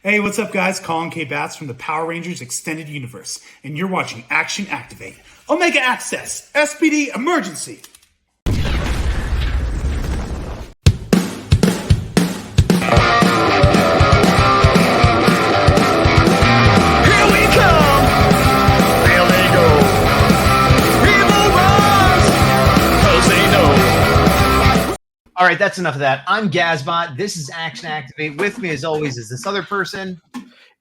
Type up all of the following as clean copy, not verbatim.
Hey, what's up, guys? Colin K. Batts from the Power Rangers Extended Universe, and you're watching Action Activate. Omega Access, SPD Emergency. All right, that's enough of that. I'm Gazbot. This is Action Activate. With me, as always, is this other person.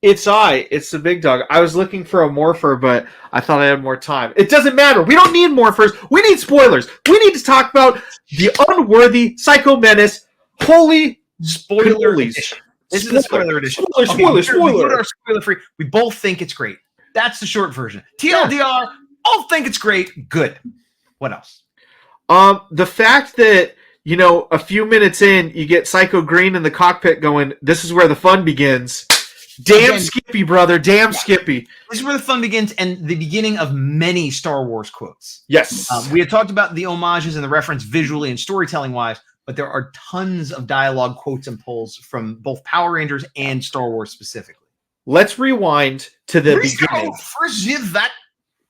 It's the big dog. I was looking for a morpher, but I thought I had more time. It doesn't matter. We don't need morphers. We need spoilers. We need to talk about the Unworthy Psycho Menace. Holy Spoiler edition. This is the spoiler edition. Spoiler. Our spoiler free. We both think it's great. That's the short version. TLDR, all think it's great. Good. What else? The fact that, a few minutes in, you get Psycho Green in the cockpit going, this is where the fun begins. Damn Skippy, brother. Damn Skippy. This is where the fun begins and the beginning of many Star Wars quotes. Yes. We had talked about the homages and the reference visually and storytelling-wise, but there are tons of dialogue quotes and pulls from both Power Rangers and Star Wars specifically. Let's rewind to the beginning.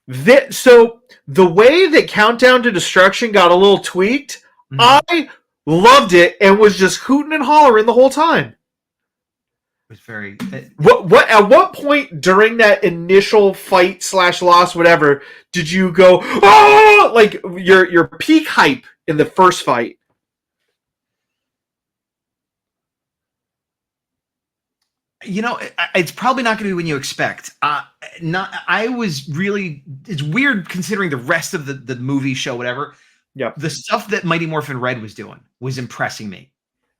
That So the way that Countdown to Destruction got a little tweaked, I loved it and was just hooting and hollering the whole time. It was very. What at what point during that initial fight / loss, whatever, did you go, oh, like your peak hype in the first fight? It's probably not going to be when you expect. It's weird considering the rest of the movie, show, whatever. Yeah. The stuff that Mighty Morphin Red was doing was impressing me.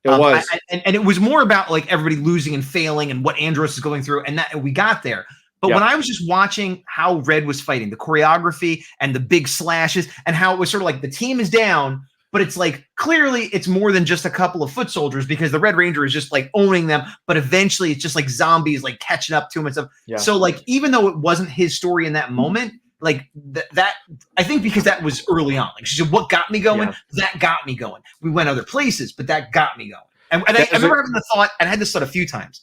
It was. And it was more about like everybody losing and failing and what Andros is going through. And that we got there. But when I was just watching how Red was fighting, the choreography and the big slashes and how it was sort of like the team is down, but it's like clearly it's more than just a couple of foot soldiers because the Red Ranger is just like owning them. But eventually it's just like zombies like catching up to him and stuff. Yeah. So like even though it wasn't his story in that moment, like that I think because that was early on. Like she said, what got me going? Yeah. That got me going. We went other places, but that got me going. And I remember having the thought, and I had this thought a few times,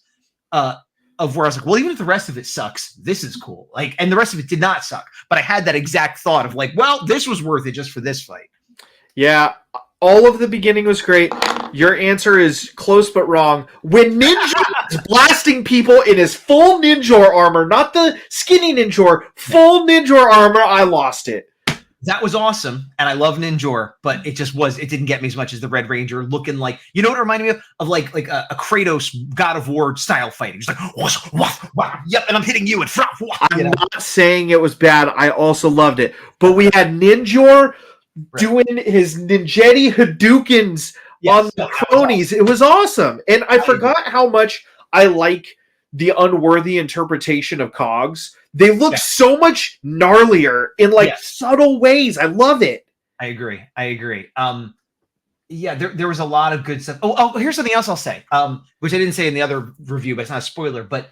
of where I was like, well, even if the rest of it sucks, this is cool. Like, and the rest of it did not suck. But I had that exact thought of like, well, this was worth it just for this fight. Yeah. All of the beginning was great. Your answer is close but wrong. When Ninja is blasting people in his full Ninja armor, not the skinny Ninja, full Ninja armor, I lost it. That was awesome, and I love Ninja, but it didn't get me as much as the Red Ranger looking like, what it reminded me of like a Kratos God of War style fighting. Just like, yep, and I'm hitting you, and I'm not saying it was bad. I also loved it, but we had Ninja doing his Ninjetti Hadoukens on the cronies. It was awesome. And I forgot how much I like the Unworthy interpretation of Cogs. They look so much gnarlier in subtle ways. I love it. I agree. There was a lot of good stuff. Oh, here's something else I'll say, which I didn't say in the other review, but it's not a spoiler. But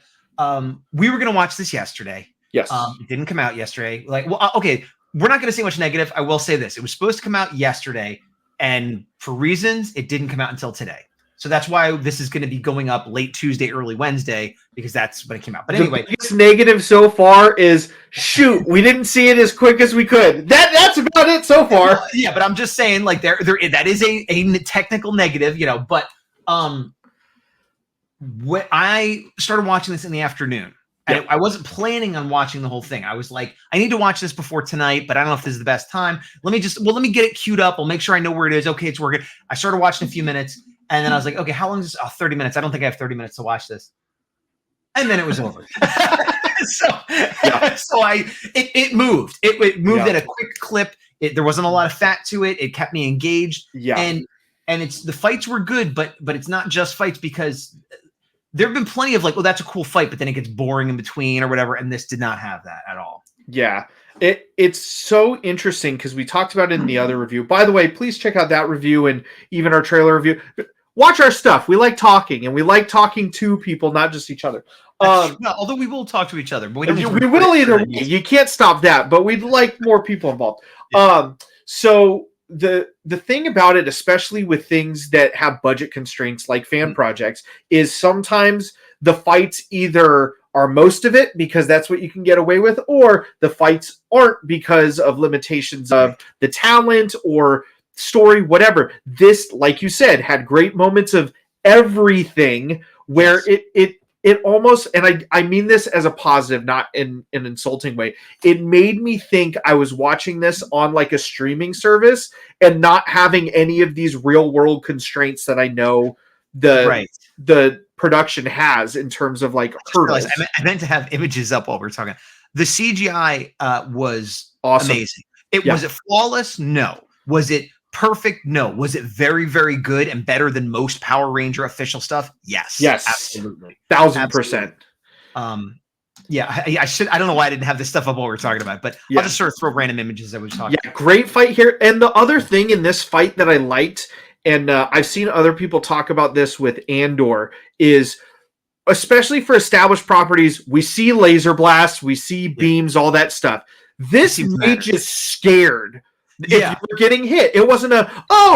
we were going to watch this yesterday. Yes. It didn't come out yesterday. Okay. We're not going to say much negative. I will say this. It was supposed to come out yesterday, and for reasons, it didn't come out until today. So that's why this is going to be going up late Tuesday, early Wednesday, because that's when it came out. But anyway. The biggest negative so far is, shoot, we didn't see it as quick as we could. That's about it so far. Yeah, but I'm just saying, like, that is a technical negative, but when I started watching this in the afternoon, and I wasn't planning on watching the whole thing. I was like, I need to watch this before tonight, but I don't know if this is the best time. Let me get it queued up. I'll make sure I know where it is. Okay, it's working. I started watching a few minutes, and then I was like, okay, how long is this? 30 minutes. I don't think I have 30 minutes to watch this. And then it was over. It moved. It moved at a quick clip. There wasn't a lot of fat to it. It kept me engaged. Yeah. And it's the fights were good, but it's not just fights because there have been plenty of like, well, that's a cool fight, but then it gets boring in between or whatever. And this did not have that at all. Yeah. It's so interesting because we talked about it in the other review. By the way, please check out that review and even our trailer review. Watch our stuff. We like talking, and we like talking to people, not just each other. Although we will talk to each other, but we will either way. You can't stop that, but we'd like more people involved. Yeah. So the thing about it, especially with things that have budget constraints like fan projects, is sometimes the fights either are most of it because that's what you can get away with, or the fights aren't because of limitations of the talent or story, whatever. This, like you said, had great moments of everything where it almost, and I mean this as a positive, not in an insulting way, it made me think I was watching this on like a streaming service and not having any of these real world constraints that I know the production has in terms of like hurdles. I meant to have images up while we were talking. The CGI was awesome. Amazing. Was it flawless? No. Was it perfect? No. Was it very, very good and better than most Power Ranger official stuff? Yes. Yes. Absolutely. 1000%. I don't know why I didn't have this stuff up while we were talking about it, but I'll just sort of throw random images that we were talking about. Great fight here. And the other thing in this fight that I liked, and I've seen other people talk about this with Andor, is especially for established properties, we see laser blasts, we see beams, all that stuff. This made you scared if you were getting hit. It wasn't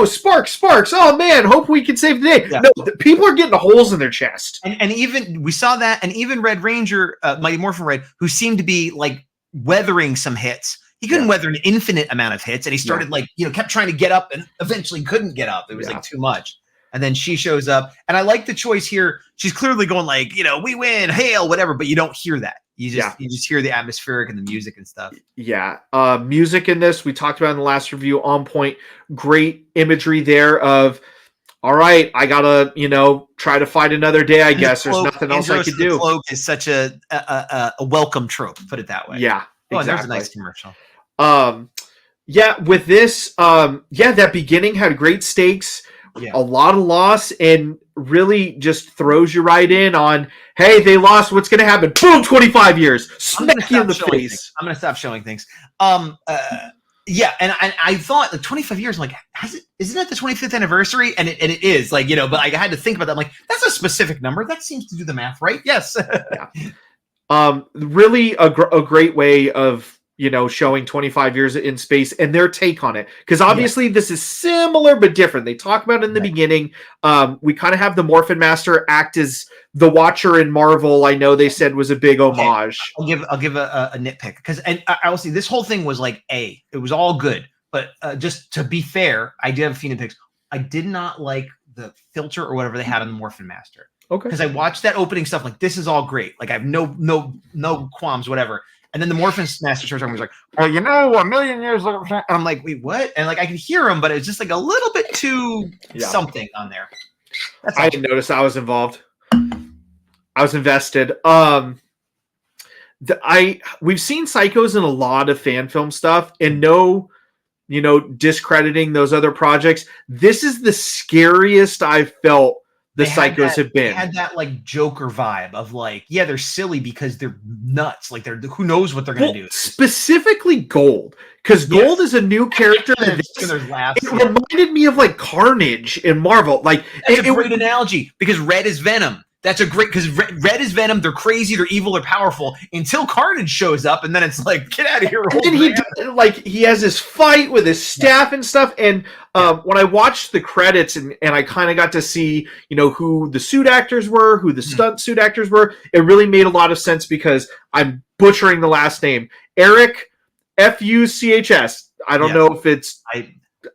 sparks, oh man, hope we can save the day. No, people are getting holes in their chest. And even we saw that, and even Red Ranger, Mighty Morphin Red, who seemed to be like weathering some hits. He couldn't weather an infinite amount of hits, and he started kept trying to get up and eventually couldn't get up. It was like too much. And then she shows up, and I like the choice here. She's clearly going like, we win, hail, whatever, but you don't hear that. You just hear the atmospheric and the music and stuff. Yeah. Music in this, we talked about in the last review, on point. Great imagery there of, all right, I gotta, try to fight another day, I guess. There's nothing else I could do. The cloak is such a welcome trope, put it that way. Yeah. Oh, exactly. There's a nice commercial. With this, that beginning had great stakes, a lot of loss, and really just throws you right in on, hey, they lost, what's going to happen? Boom, 25 years. Smack you in the face. I'm going to stop showing things. And I thought, like, 25 years, I'm like, isn't it the 25th anniversary? And it is, like, but I had to think about that. I'm like, that's a specific number. That seems to do the math, right? Yes. Really a great way of, showing 25 years in space and their take on it. Because obviously this is similar but different. They talk about it in the beginning. We kind of have the Morphin Master act as the Watcher in Marvel. I know they said was a big homage. I'll give a nitpick. Because I will see this whole thing was like it was all good. But just to be fair, I did have a few nitpicks. I did not like the filter or whatever they had on the Morphin Master. Okay. Because I watched that opening stuff, like, this is all great. Like, I have no qualms, whatever. And then the Morphin Master starts talking, was like, a million years later. And I'm like, wait, what? And like, I could hear him, but it's just like a little bit too something on there. I didn't notice I was involved. I was invested. We've seen Psychos in a lot of fan film stuff, and discrediting those other projects. This is the scariest I've felt the Psychos have been. They had that like Joker vibe of like, they're silly because they're nuts. Like, who knows what they're going to do. Specifically Gold, because Gold is a new character. It reminded me of like Carnage in Marvel. Like, that's a great analogy, because Red is Venom. That's a great, because Red is Venom. They're crazy, they're evil, they're powerful until Carnage shows up, and then it's like, get out of here. And he has this fight with his staff and stuff. And when I watched the credits and I kind of got to see, who the suit actors were, who the stunt suit actors were, it really made a lot of sense, because I'm butchering the last name. Eric Fuchs. I don't know if it's.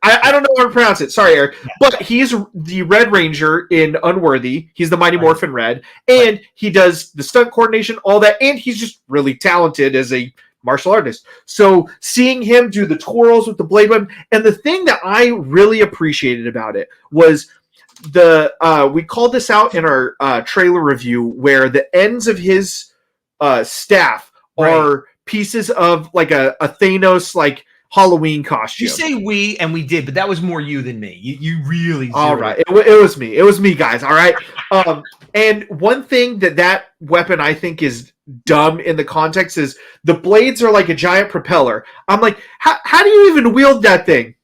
I don't know how to pronounce it. Sorry, Eric. Yeah. But he's the Red Ranger in Unworthy. He's the Mighty Morphin Red. And he does the stunt coordination, all that. And he's just really talented as a martial artist. So seeing him do the twirls with the blade weapon. And the thing that I really appreciated about it was we called this out in our trailer review, where the ends of his staff are pieces of like a Thanos, like, Halloween costume. You say we, and we did, but that was more you than me. You really. All right, it was me. It was me, guys. All right. And one thing that weapon I think is dumb in the context is the blades are like a giant propeller. I'm like, how do you even wield that thing?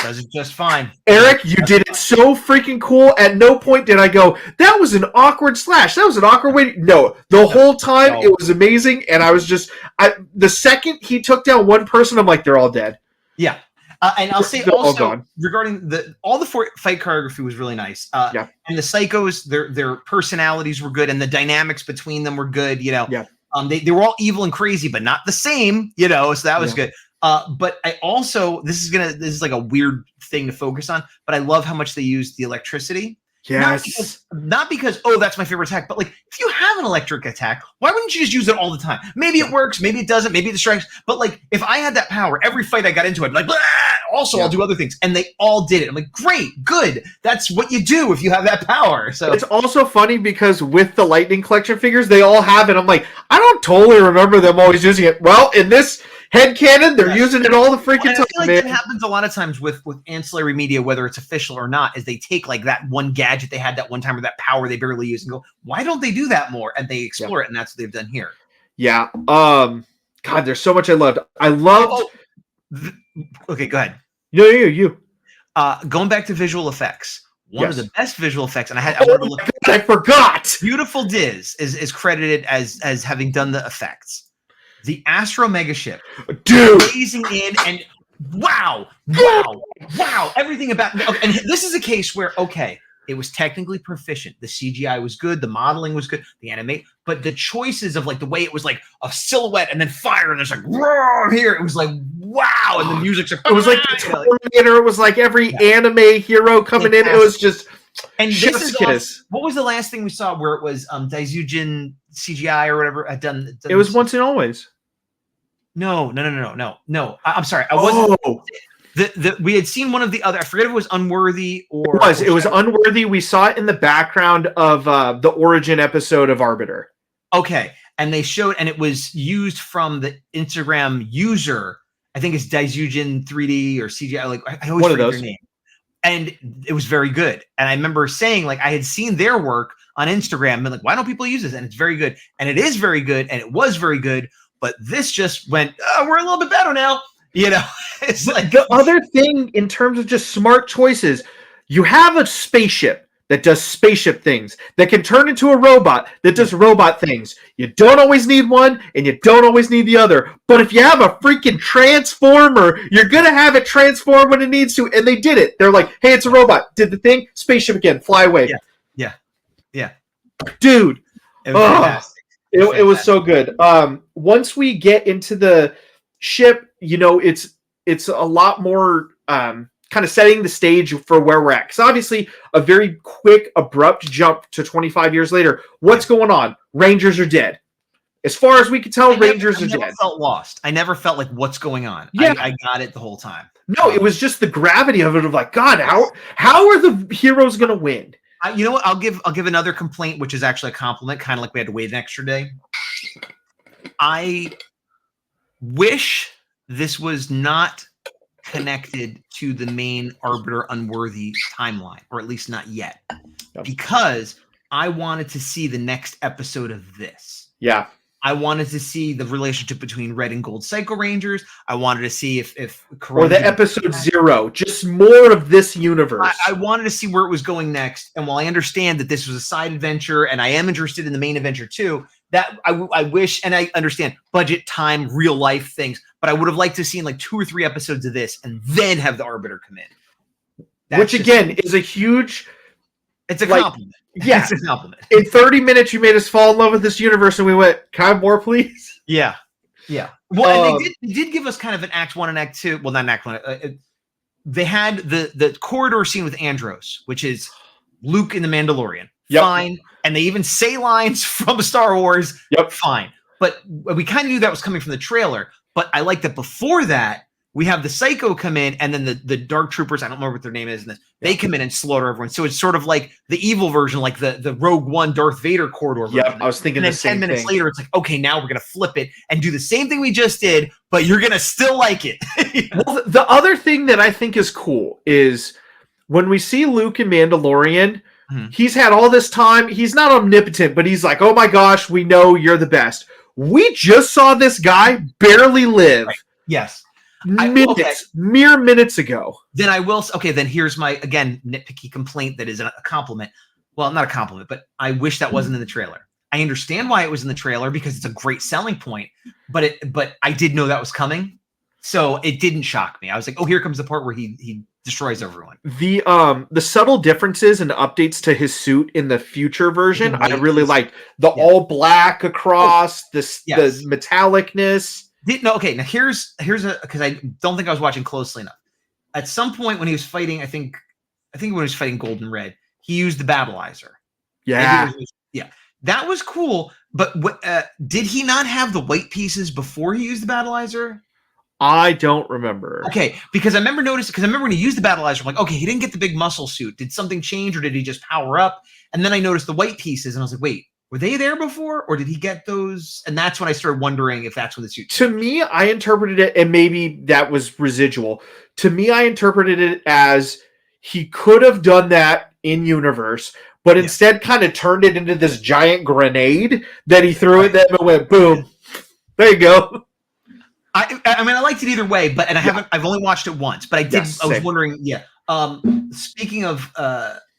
Does it just fine. Eric, you did it so freaking cool. At no point did I go, that was an awkward slash. That was an awkward way. No, the whole time it was amazing. And I was just, the second he took down one person, I'm like, they're all dead. Yeah. And I'll say They're all also gone. regarding all the fight choreography was really nice. Yeah. And the psychos, their personalities were good, and the dynamics between them were good. You know, Yeah. They were all evil and crazy, but not the same. You know, so that was good. But I also this is like a weird thing to focus on, but I love how much they used the electricity. Yes. Not because, oh, that's my favorite attack, but like if you have an electric attack, why wouldn't you just use it all the time? Maybe it works, maybe it doesn't, maybe it distracts. But like if I had that power, every fight I got into, I'd be like, blah! Also, I'll do other things. And they all did it. I'm like, great, good. That's what you do if you have that power. So it's also funny because with the Lightning Collection figures, they all have it. I'm like, I don't totally remember them always using it. Well, in this headcanon, they're using it all the freaking time. I feel like that happens a lot of times with ancillary media, whether it's official or not, is they take like that one gadget they had that one time or that power they barely use and go, why don't they do that more? And they explore it, and that's what they've done here. Yeah. God, there's so much I loved. Okay, go ahead. You. Going back to visual effects, one of the best visual effects, and I forgot. Beautiful Diz is credited as having done the effects. The Astro Mega Ship, dude, blazing in, and wow, everything about. And this is a case where it was technically proficient. The CGI was good, the modeling was good, the animate, but the choices of like the way it was like a silhouette and then fire, and there's like roar here. It was like wow, and the music's like it was like the Terminator. It was like every anime hero coming in. It was just. And this is what was the last thing we saw where it was Daizujin CGI or whatever had done? It was Once and Always. No. I'm sorry. I wasn't. We had seen one of the other. I forget if it was Unworthy or. It was Unworthy. We saw it in the background of the Origin episode of Arbiter. Okay, and they showed, and it was used from the Instagram user. I think it's Daizujin 3D or CGI. Like I always forget their name. And it was very good. And I remember saying, like, I had seen their work on Instagram and like, why don't people use this? And it's very good. And it is very good. And it was very good. But this just went, we're a little bit better now. You know, it's like the other thing in terms of just smart choices, you have a spaceship that does spaceship things, that can turn into a robot that does robot things. You don't always need one, and you don't always need the other. But if you have a freaking transformer, you're going to have it transform when it needs to, and they did it. They're like, hey, it's a robot. Did the thing, spaceship again, fly away. Yeah. Dude. It was fantastic. It was so good. Once we get into the ship, you know, it's a lot more... kind of setting the stage for where we're at. Because obviously, a very quick, abrupt jump to 25 years later. What's going on? Rangers are dead. As far as we can tell, Rangers are dead. I never felt lost. I never felt like, what's going on? Yeah. I got it the whole time. No, it was just the gravity of it, of like, God, how are the heroes going to win? You know what? I'll give another complaint, which is actually a compliment, kind of like we had to wait an extra day. I wish this was not connected to the main Arbiter Unworthy timeline, or at least not yet, because I wanted to see the next episode of this. Yeah. I wanted to see the relationship between Red and Gold Psycho Rangers. I wanted to see if or the episode 0, just more of this universe. I wanted to see where it was going next. And while I understand that this was a side adventure, and I am interested in the main adventure too, that I wish, and I understand budget, time, real life things, but I would have liked to have seen like 2 or 3 episodes of this and then have the Arbiter come in. Which again is a huge... It's a compliment. Yeah. It's a compliment. In 30 minutes, you made us fall in love with this universe, and we went, can I have more, please? Yeah. Well, and they did give us kind of an Act 1 and Act 2. Well, not an Act 1. They had the corridor scene with Andros, which is Luke in The Mandalorian. Yep. Fine. And they even say lines from Star Wars. Yep. Fine. But we kind of knew that was coming from the trailer. But I like that before that, we have the Psycho come in, and then the Dark Troopers, I don't remember what their name is in this, they come in and slaughter everyone. So it's sort of like the evil version, like the Rogue One Darth Vader corridor version. Yeah, I was thinking the same thing. And then 10 minutes later, it's like, okay, now we're going to flip it and do the same thing we just did, but you're going to still like it. Well, the other thing that I think is cool is when we see Luke in Mandalorian, he's had all this time. He's not omnipotent, but he's like, oh my gosh, we know you're the best. We just saw this guy barely live. Right. Yes. Mere minutes ago. Then I will. Okay, then here's my, again, nitpicky complaint that is a compliment. Well, not a compliment, but I wish that wasn't in the trailer. I understand why it was in the trailer because it's a great selling point, but I did know that was coming. So it didn't shock me. I was like, oh, here comes the part where he destroys everyone. The subtle differences and updates to his suit in the future version, I really liked. The all black across, the metallicness. Now here's because I don't think I was watching closely enough. At some point when he was fighting, I think when he was fighting Golden Red, he used the Battleizer. Yeah. That was cool. But did he not have the white pieces before he used the Battleizer? I don't remember. Okay, because I remember when he used the Battleizer, I'm like, okay, he didn't get the big muscle suit. Did something change, or did he just power up? And then I noticed the white pieces, and I was like, wait, were they there before, or did he get those? And that's when I started wondering if that's when the suit. To me, I interpreted it, and maybe that was residual. To me, I interpreted it as he could have done that in universe, but instead kind of turned it into this giant grenade that he threw at them and went boom. There you go. I mean, I liked it either way, but I've only watched it once, but I did. I was wondering, speaking of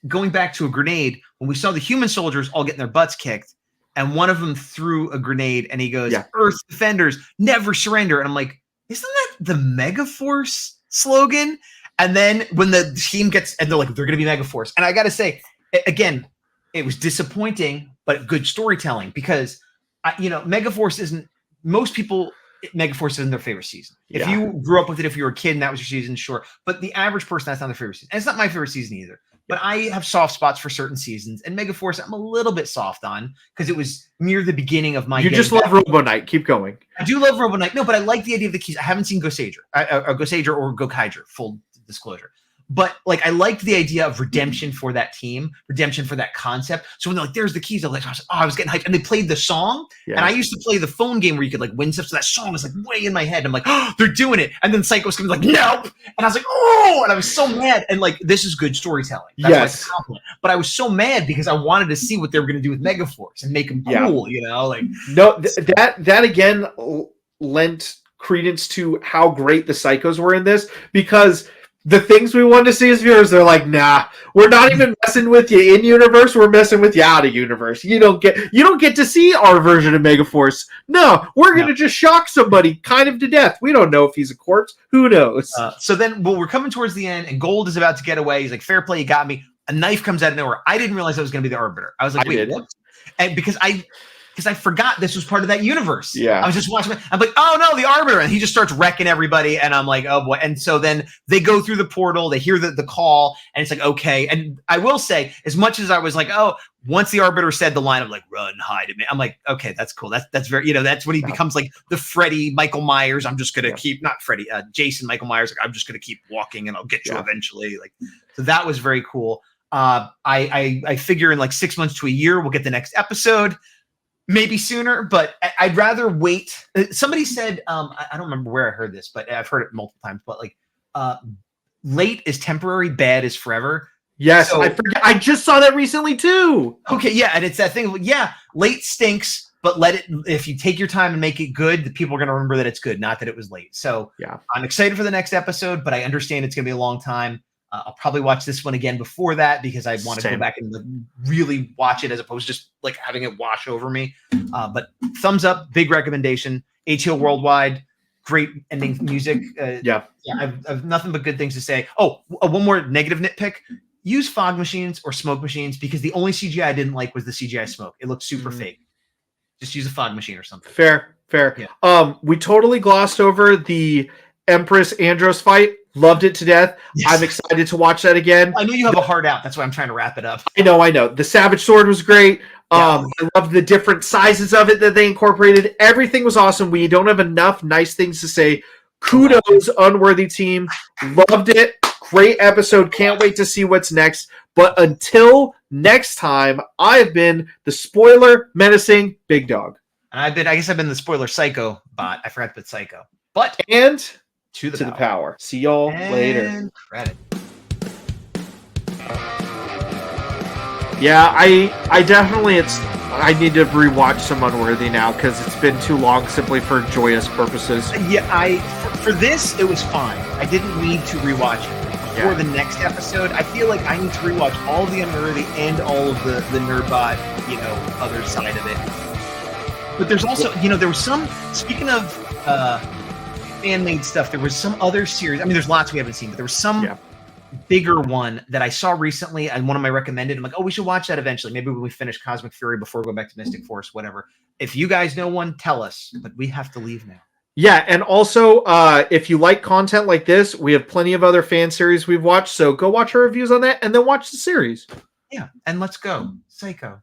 going back to a grenade, when we saw the human soldiers all getting their butts kicked, and one of them threw a grenade, and he goes, "Earth defenders never surrender," and I'm like, isn't that the Megaforce slogan? And then when the team gets, and they're like, they're going to be Megaforce, and I got to say, again, it was disappointing, but good storytelling because, Megaforce isn't most people. Megaforce isn't their favorite season. If you grew up with it, if you were a kid and that was your season, sure. But the average person, that's not their favorite season. And it's not my favorite season either. But I have soft spots for certain seasons. And Megaforce, I'm a little bit soft on because it was near the beginning of my. You just love Robo Knight. Keep going. I do love Robo Knight. No, but I like the idea of the keys. I haven't seen Ghosager or Gokaiger, full disclosure. But I liked the idea of redemption for that team, redemption for that concept. So when they're like, "There's the keys," I was like, I was getting hyped, and they played the song. Yeah. And I used to play the phone game where you could win stuff. So that song was way in my head. I'm like, "Oh, they're doing it!" And then Psycho's coming like, "Nope!" And I was like, "Oh!" And I was so mad. And this is good storytelling. That's a compliment. But I was so mad because I wanted to see what they were going to do with Megaforce and make him cool. No, that again lent credence to how great the Psychos were in this because. The things we wanted to see as viewers, they're like, nah, we're not even messing with you in universe. We're messing with you out of universe. You don't get to see our version of Megaforce. No, we're gonna just shock somebody kind of to death. We don't know if he's a corpse. Who knows? So then, we're coming towards the end, and Gold is about to get away. He's like, "Fair play, you got me." A knife comes out of nowhere. I didn't realize that was gonna be the Arbiter. I was like, "Wait, what?" And because I forgot this was part of that universe. Yeah. I was just watching it. I'm like, oh no, the Arbiter. And he just starts wrecking everybody. And I'm like, oh boy. And so then they go through the portal, they hear the call, and it's like, okay. And I will say, as much as I was like, oh, once the Arbiter said the line of run, hide, I'm like, okay, that's cool. That's very, that's when he becomes the Freddy, Michael Myers. I'm just going to keep, not Freddy, Jason, Michael Myers. I'm just going to keep walking and I'll get you eventually. So that was very cool. I figure in 6 months to a year, we'll get the next episode. Maybe sooner, but I'd rather wait. Somebody said, I don't remember where I heard this, but I've heard it multiple times, but late is temporary, bad is forever. Yes, so, I forget. I just saw that recently too. Okay, yeah, and it's that thing. Late stinks, but if you take your time and make it good, the people are going to remember that it's good, not that it was late. So I'm excited for the next episode, but I understand it's going to be a long time. I'll probably watch this one again before that because I want to go back and really watch it as opposed to just having it wash over me. But thumbs up, big recommendation. H-Hill Worldwide, great ending music. I've nothing but good things to say. Oh, one more negative nitpick. Use fog machines or smoke machines because the only CGI I didn't like was the CGI smoke. It looked super fake. Just use a fog machine or something. Fair. Yeah. We totally glossed over the Empress Andros fight. Loved it to death. Yes. I'm excited to watch that again. I know you have a heart out. That's why I'm trying to wrap it up. I know. The Savage Sword was great. I loved the different sizes of it that they incorporated. Everything was awesome. We don't have enough nice things to say. Kudos, Unworthy team. Loved it. Great episode. Can't wait to see what's next. But until next time, I've been the spoiler menacing Big Dog. And I guess I've been the spoiler Psycho bot. I forgot to put Psycho. And to the power. See y'all later. Credit. Yeah, I definitely I need to rewatch some Unworthy now because it's been too long simply for joyous purposes. Yeah, for this it was fine. I didn't need to rewatch it. For the next episode, I feel like I need to rewatch all of the Unworthy and all of the Nerdbot, other side of it. But there's also, there was some, speaking of fan-made stuff. There was some other series. I mean, there's lots we haven't seen, but there was some bigger one that I saw recently, and one of my recommended. I'm like, oh, we should watch that eventually. Maybe when we finish Cosmic Fury before we go back to Mystic Force, whatever. If you guys know one, tell us. But we have to leave now. Yeah, and also, if you like content like this, we have plenty of other fan series we've watched, so go watch our reviews on that, and then watch the series. Yeah, and let's go. Psycho.